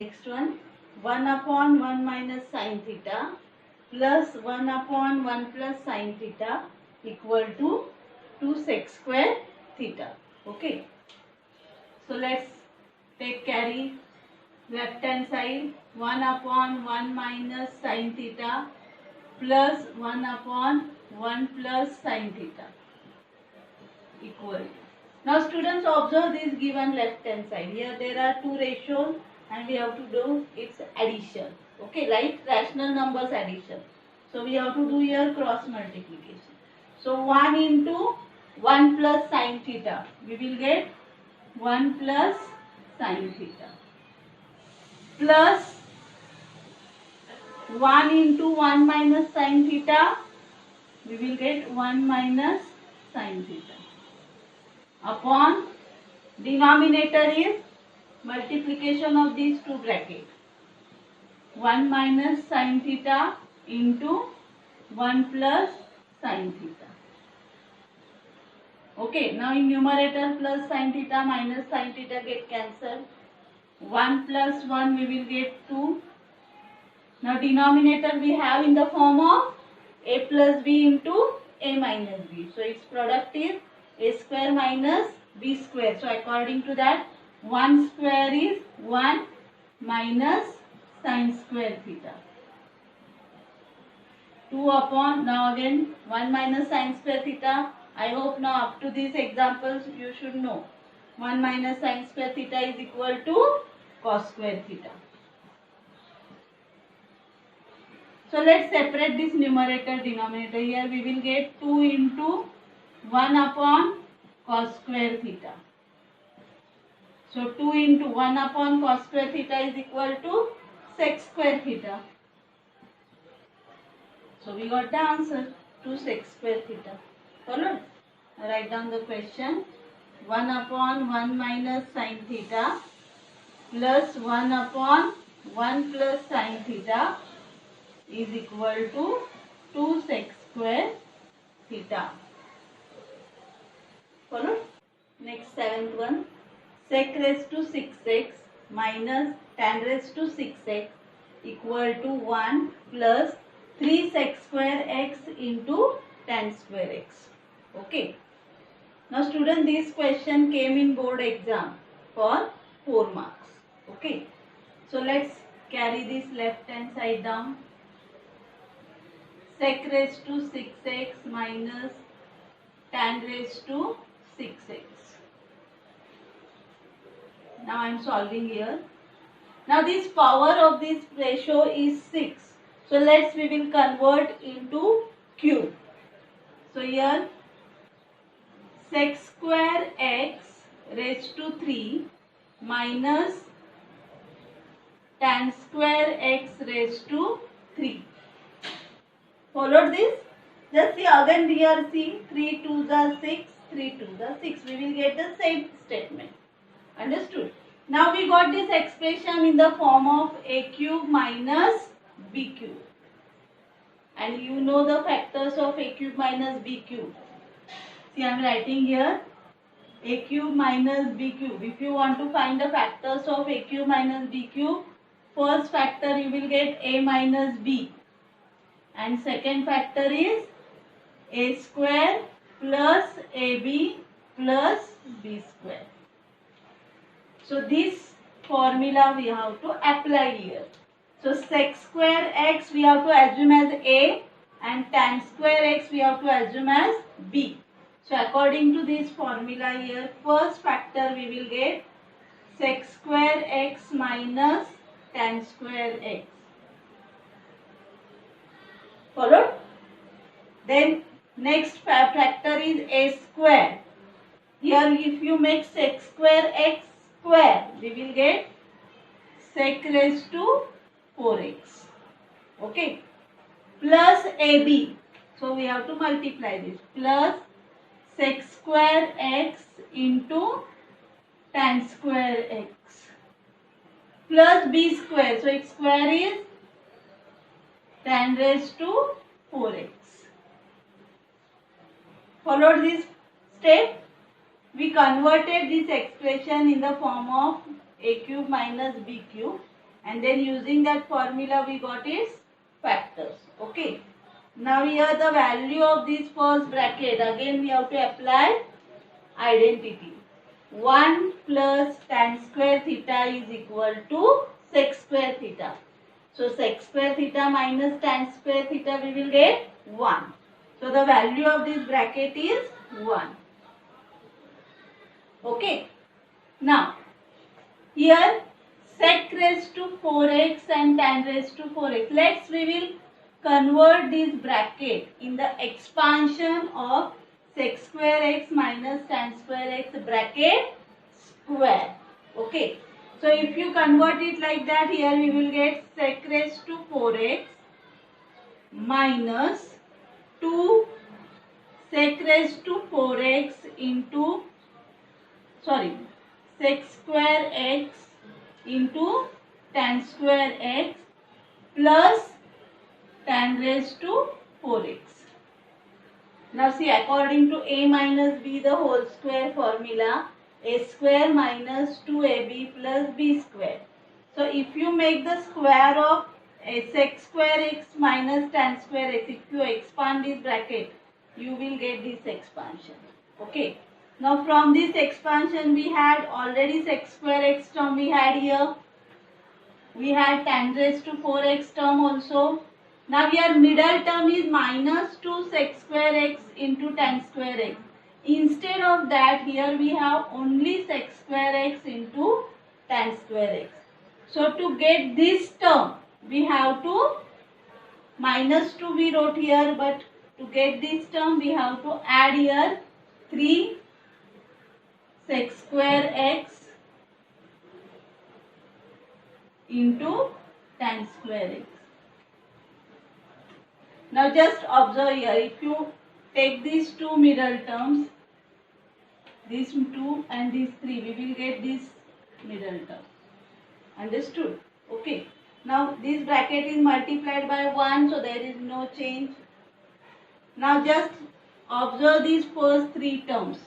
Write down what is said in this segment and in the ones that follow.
Next one, 1 upon 1 minus sine theta plus 1 upon 1 plus sine theta equal to 2 sec square theta. Okay. So let's take carry left hand side, 1 upon 1 minus sine theta plus 1 upon 1 plus sine theta equal. Now students, observe this given left hand side. Here there are two ratios and we have to do its addition. Okay, right? Rational numbers addition. So we have to do here cross multiplication. So 1 into 1 plus sine theta. We will get 1 plus sine theta. Plus 1 into 1 minus sine theta. We will get 1 minus sine theta. Upon denominator is multiplication of these two brackets. 1 minus sine theta into 1 plus sine theta. Okay, now in numerator plus sine theta minus sine theta get cancelled. 1 plus 1 we will get 2. Now denominator we have in the form of a plus b into a minus b. So its product is a square minus b square. So according to that, 1 square is 1 minus sine square theta. 2 upon, now again 1 minus sine square theta. I hope now up to these examples you should know. 1 minus sine square theta is equal to cos square theta. So let's separate this numerator denominator. Here we will get 2 into 1 upon cos square theta. So 2 into 1 upon cos square theta is equal to sec square theta. So we got the answer, 2 sec square theta. Followed? Write down the question. 1 upon 1 minus sine theta plus 1 upon 1 plus sine theta is equal to 2 sec square theta. Follow? Next, seventh one. Sec raised to 6x minus tan raised to 6x equal to 1 plus 3 sec square x into tan square x. Okay. Now student, this question came in board exam for 4 marks. Okay. So let's carry this left hand side down. Sec raised to 6x minus tan raised to 6x. Now I am solving here. Now this power of this ratio is 6. So we will convert into cube. So here sec square x raised to 3 minus tan square x raised to 3. Followed this? Just see again here, see 3 to the 6, 3 to the 6. We will get the same statement. Understood? Now we got this expression in the form of a cube minus b cube. And you know the factors of a cube minus b cube. See, I am writing here a cube minus b cube. If you want to find the factors of a cube minus b cube, first factor you will get a minus b. And second factor is a square plus ab plus b square. So this formula we have to apply here. So sec square x we have to assume as a and tan square x we have to assume as b. So according to this formula here, first factor we will get sec square x minus tan square x. Followed? Then next factor is a square. Here if you make sec square x square, we will get sec raised to 4x. Okay. Plus ab. So we have to multiply this. Plus sec square x into tan square x. Plus b square. So its square is tan raised to 4x. Followed this step? We converted this expression in the form of a cube minus b cube. and then using that formula we got its factors. Okay. Now here the value of this first bracket, again we have to apply identity. 1 plus tan square theta is equal to sec square theta. So sec square theta minus tan square theta we will get 1. So the value of this bracket is 1. Okay. Now here sec raised to 4x and tan raised to 4x. We will convert this bracket in the expansion of sec square x minus tan square x bracket square. Okay. So if you convert it like that, here we will get sec raised to 4x minus 2 sec raised to 4x into sec square x into tan square x plus tan raised to 4x. Now see, according to a minus b the whole square formula, a square minus 2ab plus b square. So if you make the square of a sec square x minus tan square x, if you expand this bracket, you will get this expansion. Okay. Now from this expansion we had already sec square x term we had here. We had tan raised to 4x term also. Now here middle term is minus 2 sec square x into tan square x. Instead of that, here we have only sec square x into tan square x. So to get this term, we have to minus 2 we wrote here, but to get this term we have to add here 3 sec square x into tan square x. Now just observe here, if you take these two middle terms, these 2 and these 3, we will get this middle term. Understood? Okay. Now this bracket is multiplied by 1, so there is no change. Now just observe these first 3 terms.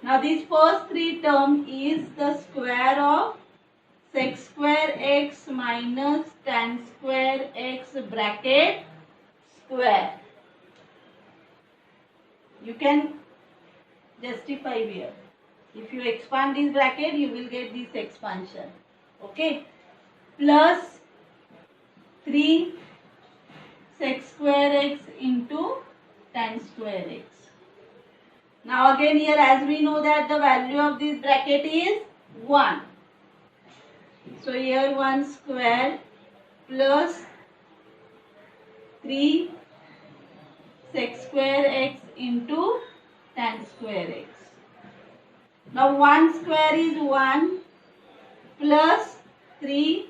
Now this first 3 term is the square of sec square x minus tan square x bracket square. You can justify here. If you expand this bracket, you will get this expansion. Okay. Plus 3 sec square x into tan square x. Now again here, as we know that the value of this bracket is 1. So here 1 square plus 3 sec square x into tan square x. Now 1 square is 1 plus 3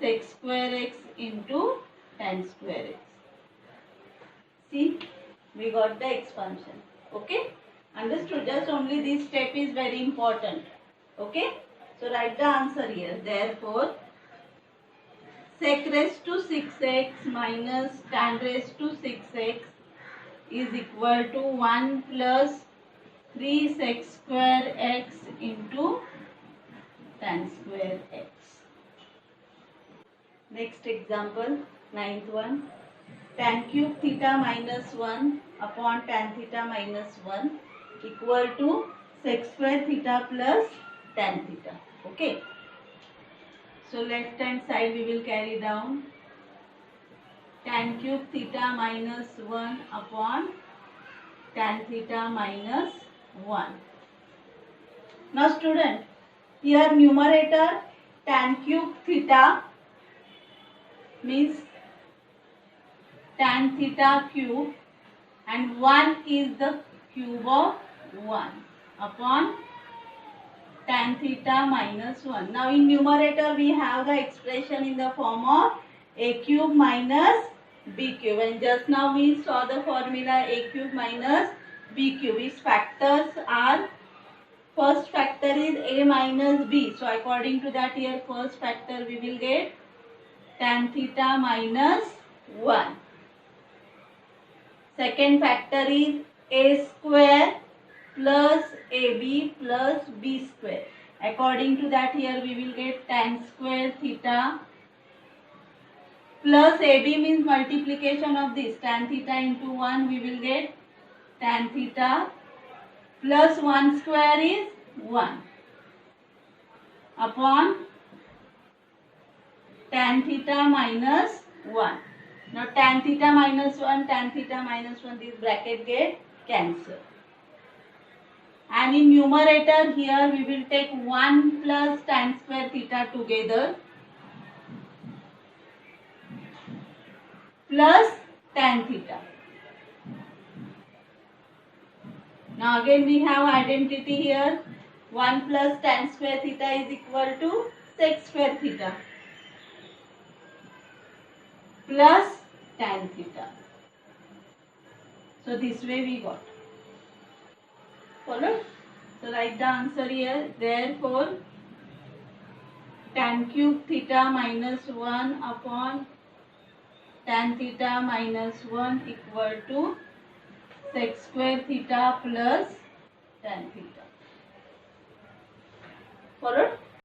sec square x into tan square x. See, we got the expansion. Okay? Understood? Just only this step is very important. Okay? So write the answer here. Therefore, sec raised to 6x minus tan raised to 6x is equal to 1 plus 3 sec square x into tan square x. Next example, 9th one. Tan cube theta minus 1 upon tan theta minus 1 equal to sec square theta plus tan theta. Okay. So left hand side we will carry down tan cube theta minus 1 upon tan theta minus 1. Now student, here numerator tan cube theta means tan theta cube and 1 is the cube of 1 upon tan theta minus 1. Now in numerator we have the expression in the form of a cube minus b cube, and just now we saw the formula a cube minus b cube. Its factors are, first factor is a minus b. So according to that here first factor we will get tan theta minus 1. Second factor is a square plus ab plus b square. According to that, here we will get tan square theta plus AB means multiplication of this. Tan theta into 1 we will get tan theta plus 1 square is 1 upon tan theta minus 1. Now tan theta minus 1, this bracket get cancelled. And in numerator here we will take 1 plus tan square theta together plus tan theta. Now again we have identity here. 1 plus tan square theta is equal to sec square theta plus tan theta. So this way we got. Follow? So write the answer here. Therefore, tan cube theta minus 1 upon tan theta minus 1 equal to sec square theta plus